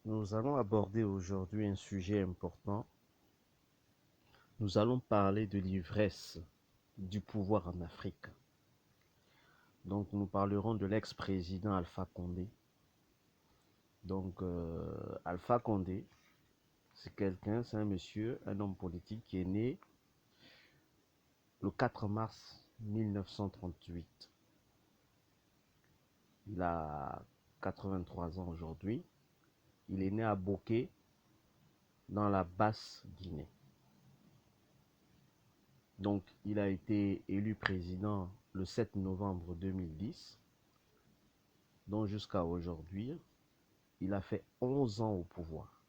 Nous allons aborder aujourd'hui un sujet important. Nous allons parler de l'ivresse du pouvoir en Afrique. Donc nous parlerons de l'ex-président Alpha Condé. Donc Alpha Condé, c'est un monsieur, un homme politique qui est né le 4 mars 1938. Il a 83 ans aujourd'hui. Il est né à Boké, dans la Basse-Guinée. Donc, il a été élu président le 7 novembre 2010. Donc, jusqu'à aujourd'hui, il a fait 11 ans au pouvoir.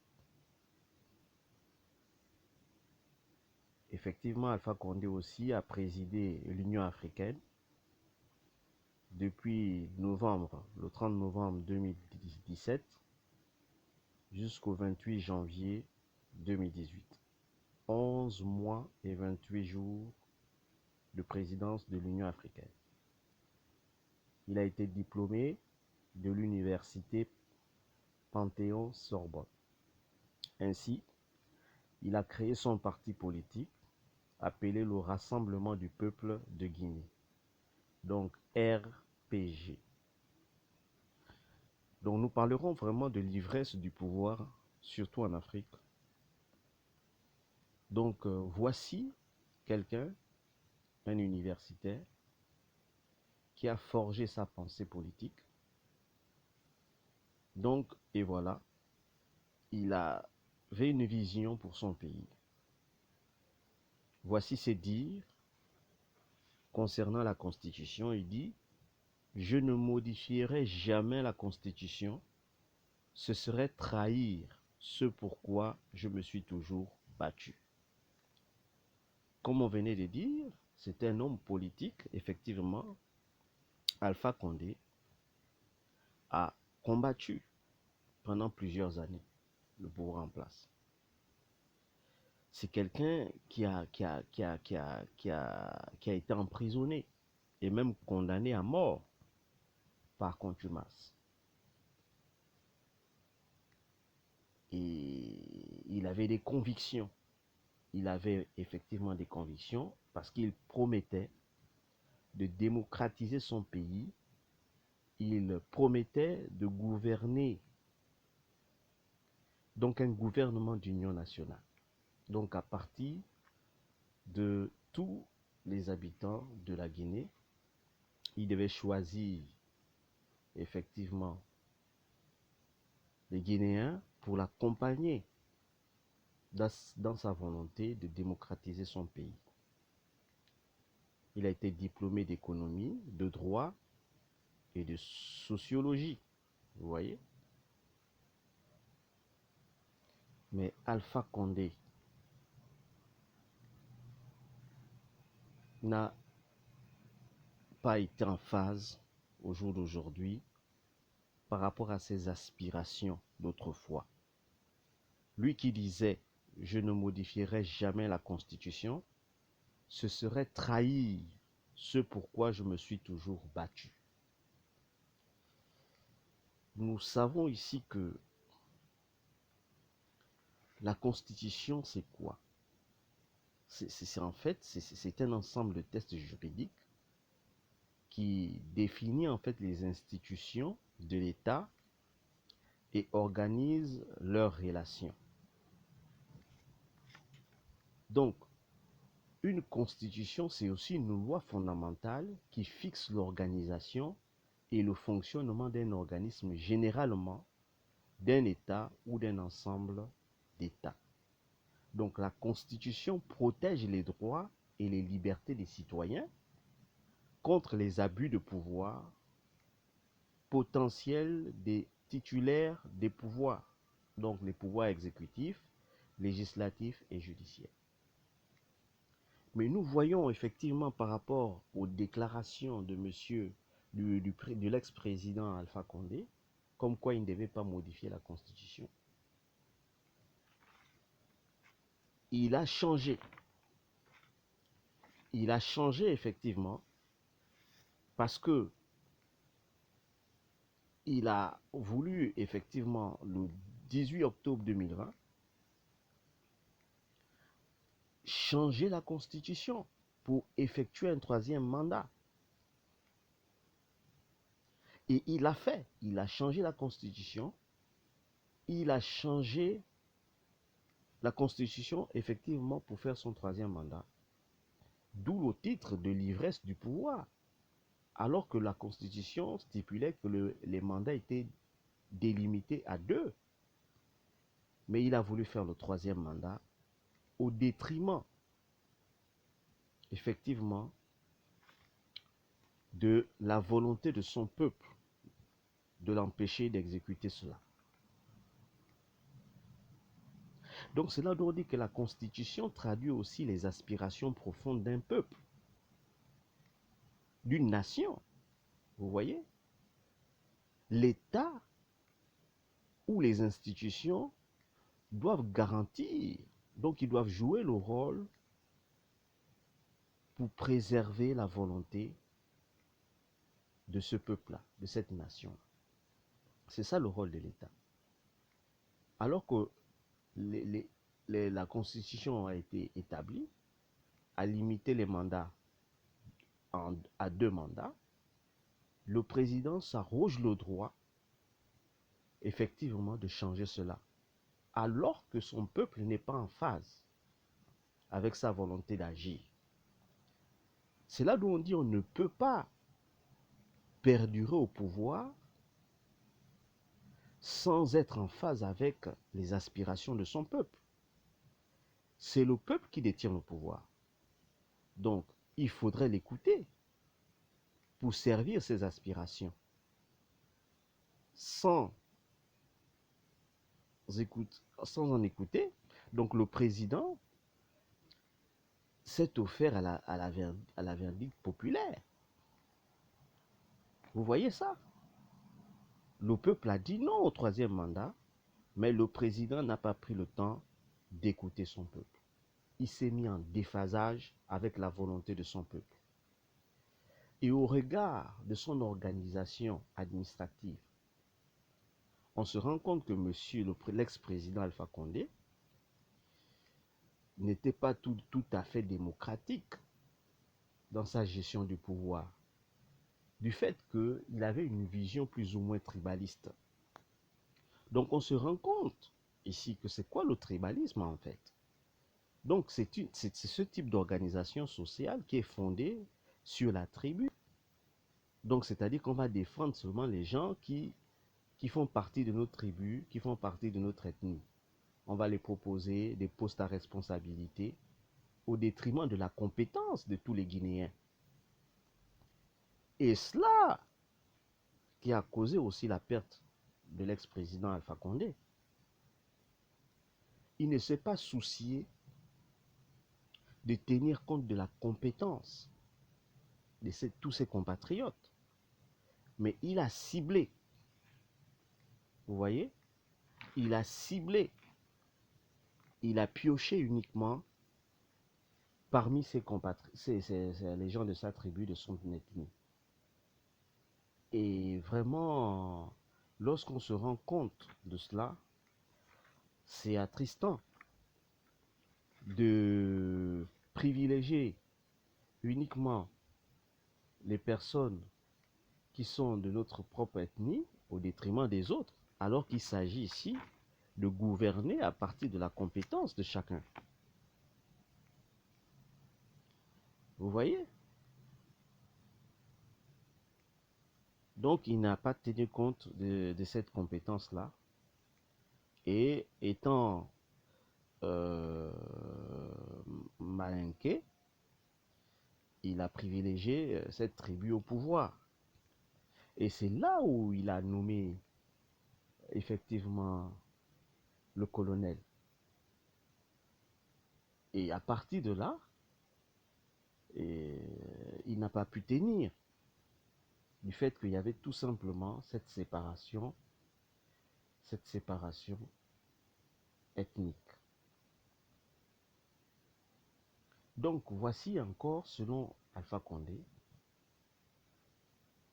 Effectivement, Alpha Condé aussi a présidé l'Union africaine depuis le 30 novembre 2017 jusqu'au 28 janvier 2018. 11 mois et 28 jours de présidence de l'Union africaine. Il a été diplômé de l'université Panthéon-Sorbonne. Ainsi, il a créé son parti politique appelé le Rassemblement du peuple de Guinée, donc RPG. Donc nous parlerons vraiment de l'ivresse du pouvoir, surtout en Afrique. Donc voici quelqu'un, un universitaire, qui a forgé sa pensée politique. Donc, et voilà, il avait une vision pour son pays. Voici ses dires concernant la Constitution. Il dit: je ne modifierai jamais la Constitution, ce serait trahir ce pourquoi je me suis toujours battu. Comme on venait de dire, c'est un homme politique, effectivement. Alpha Condé a combattu pendant plusieurs années le pouvoir en place. C'est quelqu'un qui a été emprisonné et même condamné à mort par contumace. Et il avait des convictions. Il avait effectivement des convictions parce qu'il promettait de démocratiser son pays. Il promettait de gouverner, donc un gouvernement d'union nationale. Donc à partir de tous les habitants de la Guinée, il devait choisir effectivement les Guinéens pour l'accompagner dans sa volonté de démocratiser son pays. Il a été diplômé d'économie, de droit et de sociologie, vous voyez. Mais Alpha Condé n'a pas été en phase au jour d'aujourd'hui par rapport à ses aspirations d'autrefois. Lui qui disait: je ne modifierai jamais la Constitution, ce serait trahir ce pourquoi je me suis toujours battu. Nous savons ici que la Constitution, c'est quoi? En fait, c'est un ensemble de textes juridiques qui définit en fait les institutions de l'État et organise leurs relations. Donc, une constitution, c'est aussi une loi fondamentale qui fixe l'organisation et le fonctionnement d'un organisme, généralement d'un État ou d'un ensemble d'États. Donc la Constitution protège les droits et les libertés des citoyens contre les abus de pouvoir potentiels des titulaires des pouvoirs, donc les pouvoirs exécutifs, législatifs et judiciaires. Mais nous voyons effectivement par rapport aux déclarations de de l'ex-président Alpha Condé, comme quoi il ne devait pas modifier la Constitution. Il a changé. Il a changé effectivement parce que il a voulu effectivement 18 octobre 2020, changer la constitution pour effectuer un troisième mandat. Et il l'a fait. Il a changé la constitution. Il a changé la constitution effectivement pour faire son troisième mandat. D'où le titre de l'ivresse du pouvoir. Alors que la constitution stipulait que les mandats étaient délimités à 2. Mais il a voulu faire le troisième mandat au détriment, effectivement, de la volonté de son peuple de l'empêcher d'exécuter cela. Donc cela doit dire que la Constitution traduit aussi les aspirations profondes d'un peuple, d'une nation. Vous voyez? L'État ou les institutions doivent garantir, donc ils doivent jouer le rôle pour préserver la volonté de ce peuple-là, de cette nation. C'est ça le rôle de l'État. Alors que la Constitution a été établie, a limité les mandats à 2 mandats, le président s'arroge le droit, effectivement, de changer cela, alors que son peuple n'est pas en phase avec sa volonté d'agir. C'est là où on dit on ne peut pas perdurer au pouvoir sans être en phase avec les aspirations de son peuple. C'est le peuple qui détient le pouvoir. Donc, il faudrait l'écouter pour servir ses aspirations. Sans en écouter, donc le président s'est offert à la verdict populaire. Vous voyez ça? Le peuple a dit non au troisième mandat, mais le président n'a pas pris le temps d'écouter son peuple. Il s'est mis en déphasage avec la volonté de son peuple. Et au regard de son organisation administrative, on se rend compte que l'ex-président Alpha Condé n'était pas tout à fait démocratique dans sa gestion du pouvoir, du fait qu'il avait une vision plus ou moins tribaliste. Donc on se rend compte ici que c'est quoi le tribalisme en fait? Donc c'est ce type d'organisation sociale qui est fondée sur la tribu. Donc c'est-à-dire qu'on va défendre seulement les gens qui font partie de notre tribu, qui font partie de notre ethnie. On va les proposer des postes à responsabilité au détriment de la compétence de tous les Guinéens. Et cela qui a causé aussi la perte de l'ex-président Alpha Condé. Il ne s'est pas soucié de tenir compte de la compétence de tous ses compatriotes. Mais il a ciblé, vous voyez, il a ciblé, il a pioché uniquement parmi les gens de sa tribu, de son ethnie. Et vraiment, lorsqu'on se rend compte de cela, c'est attristant de privilégier uniquement les personnes qui sont de notre propre ethnie au détriment des autres, alors qu'il s'agit ici de gouverner à partir de la compétence de chacun. Vous voyez? Donc il n'a pas tenu compte de cette compétence-là. Et étant malinqué, il a privilégié cette tribu au pouvoir. Et c'est là où il a nommé effectivement le colonel. Et à partir de là, il n'a pas pu tenir du fait qu'il y avait tout simplement cette séparation ethnique. Donc voici encore, selon Alpha Condé,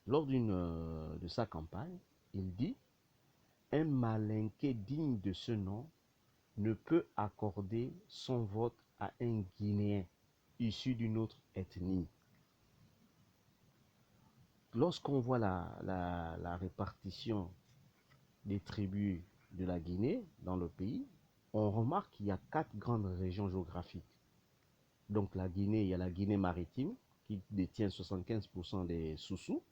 lors de sa campagne, il dit un Malinké digne de ce nom ne peut accorder son vote à un Guinéen issu d'une autre ethnie. Lorsqu'on voit la répartition des tribus de la Guinée dans le pays, on remarque qu'il y a 4 grandes régions géographiques. Donc la Guinée, il y a la Guinée maritime qui détient 75% des Soussous.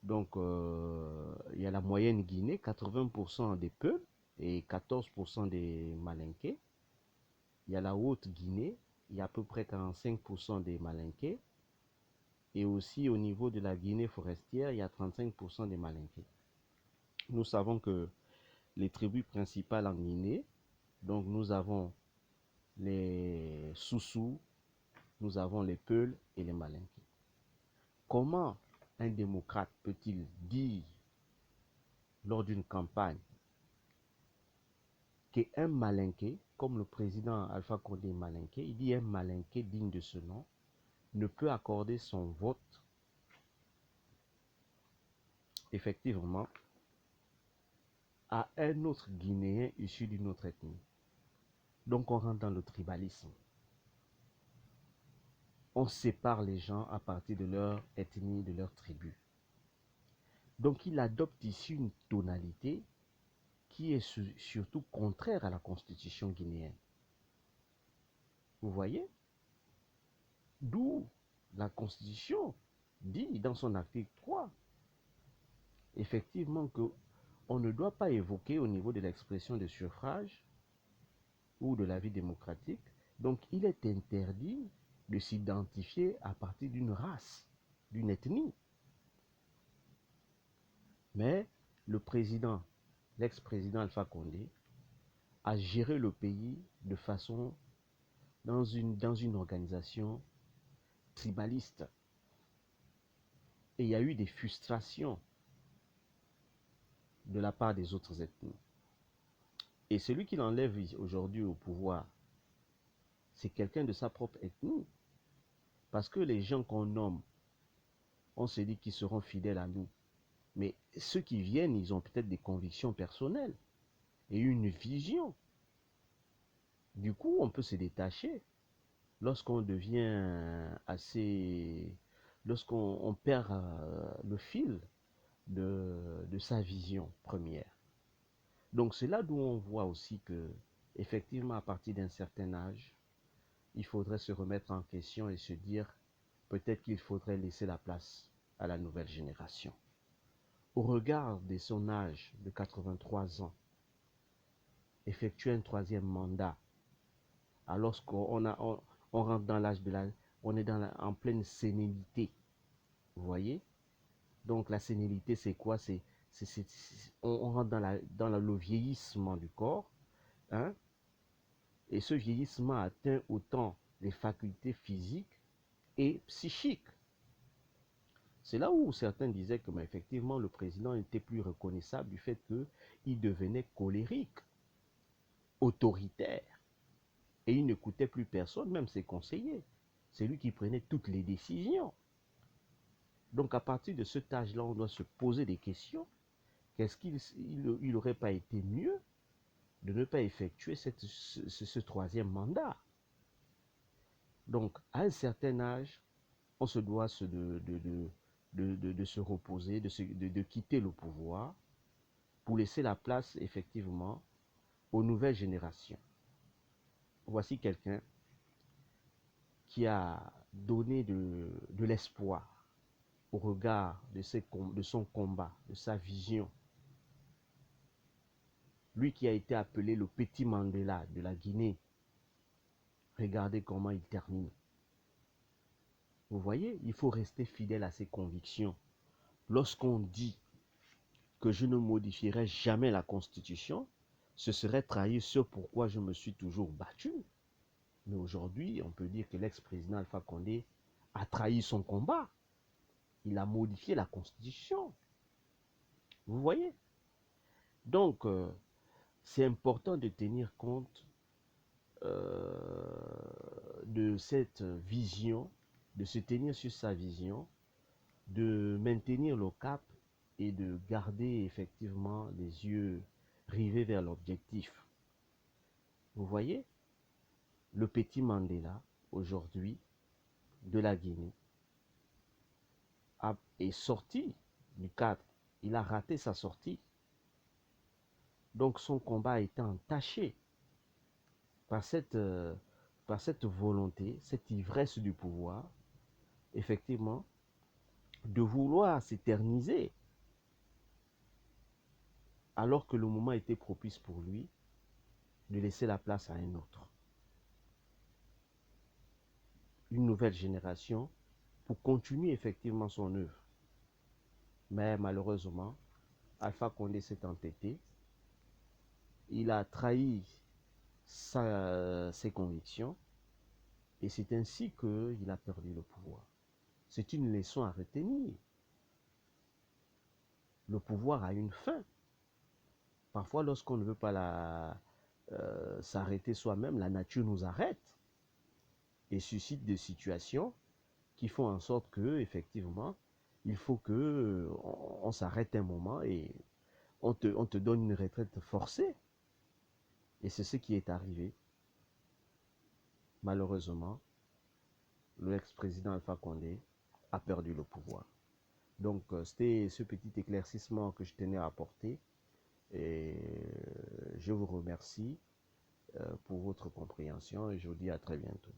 Donc il y a la moyenne Guinée, 80% des Peuls et 14% des Malinqués. Il y a la haute Guinée, il y a à peu près 45% des Malinqués. Et aussi au niveau de la Guinée forestière, il y a 35% des Malinqués. Nous savons que les tribus principales en Guinée, donc nous avons les Soussous, nous avons les Peuls et les Malinqués. Comment un démocrate peut-il dire lors d'une campagne qu'un Malinqué, comme le président Alpha Condé Malinqué, il dit un Malinqué digne de ce nom, ne peut accorder son vote effectivement à un autre Guinéen issu d'une autre ethnie. Donc on rentre dans le tribalisme. On sépare les gens à partir de leur ethnie, de leur tribu. Donc il adopte ici une tonalité qui est surtout contraire à la constitution guinéenne. Vous voyez? D'où la constitution dit dans son article 3, effectivement, qu'on ne doit pas évoquer au niveau de l'expression de suffrage ou de la vie démocratique. Donc il est interdit de s'identifier à partir d'une race, d'une ethnie. Mais le président, l'ex-président Alpha Condé, a géré le pays de façon dans une organisation tribaliste. Et il y a eu des frustrations de la part des autres ethnies. Et celui qui l'enlève aujourd'hui au pouvoir, c'est quelqu'un de sa propre ethnie. Parce que les gens qu'on nomme, on se dit qu'ils seront fidèles à nous. Mais ceux qui viennent, ils ont peut-être des convictions personnelles et une vision. Du coup, on peut se détacher lorsqu'on devient assez... lorsqu'on perd le fil de sa vision première. Donc c'est là d'où on voit aussi que, effectivement, à partir d'un certain âge, il faudrait se remettre en question et se dire peut-être qu'il faudrait laisser la place à la nouvelle génération. Au regard de son âge de 83 ans, effectuer un troisième mandat, alors qu'on rentre dans l'âge de on est en pleine sénilité. Vous voyez? Donc la sénilité, c'est quoi? On rentre dans le vieillissement du corps, hein? Et ce vieillissement atteint autant les facultés physiques et psychiques. C'est là où certains disaient que, mais effectivement, le président n'était plus reconnaissable du fait qu'il devenait colérique, autoritaire. Et il n'écoutait plus personne, même ses conseillers. C'est lui qui prenait toutes les décisions. Donc à partir de cet âge-là, on doit se poser des questions. Qu'est-ce qu'il n'aurait pas été mieux de ne pas effectuer ce troisième mandat? Donc à un certain âge, on se doit de se reposer, de quitter le pouvoir pour laisser la place effectivement aux nouvelles générations. Voici quelqu'un qui a donné de l'espoir au regard de son combat, de sa vision. Lui qui a été appelé le petit Mandela de la Guinée. Regardez comment il termine. Vous voyez, il faut rester fidèle à ses convictions. Lorsqu'on dit que je ne modifierai jamais la Constitution, ce serait trahir ce pourquoi je me suis toujours battu. Mais aujourd'hui, on peut dire que l'ex-président Alpha Condé a trahi son combat. Il a modifié la Constitution. Vous voyez? Donc, c'est important de tenir compte de cette vision, de se tenir sur sa vision, de maintenir le cap et de garder effectivement les yeux rivés vers l'objectif. Vous voyez, le petit Mandela, aujourd'hui, de la Guinée, est sorti du cadre. Il a raté sa sortie. Donc son combat a été entaché par cette volonté, cette ivresse du pouvoir, effectivement, de vouloir s'éterniser alors que le moment était propice pour lui de laisser la place à un autre. Une nouvelle génération pour continuer effectivement son œuvre. Mais malheureusement, Alpha Condé s'est entêté. Il a trahi ses convictions et c'est ainsi qu'il a perdu le pouvoir. C'est une leçon à retenir. Le pouvoir a une fin. Parfois, lorsqu'on ne veut pas s'arrêter soi-même, la nature nous arrête et suscite des situations qui font en sorte que, effectivement, il faut que on s'arrête un moment et on te donne une retraite forcée. Et c'est ce qui est arrivé. Malheureusement, l'ex-président Alpha Condé a perdu le pouvoir. Donc, c'était ce petit éclaircissement que je tenais à apporter. Et je vous remercie pour votre compréhension et je vous dis à très bientôt.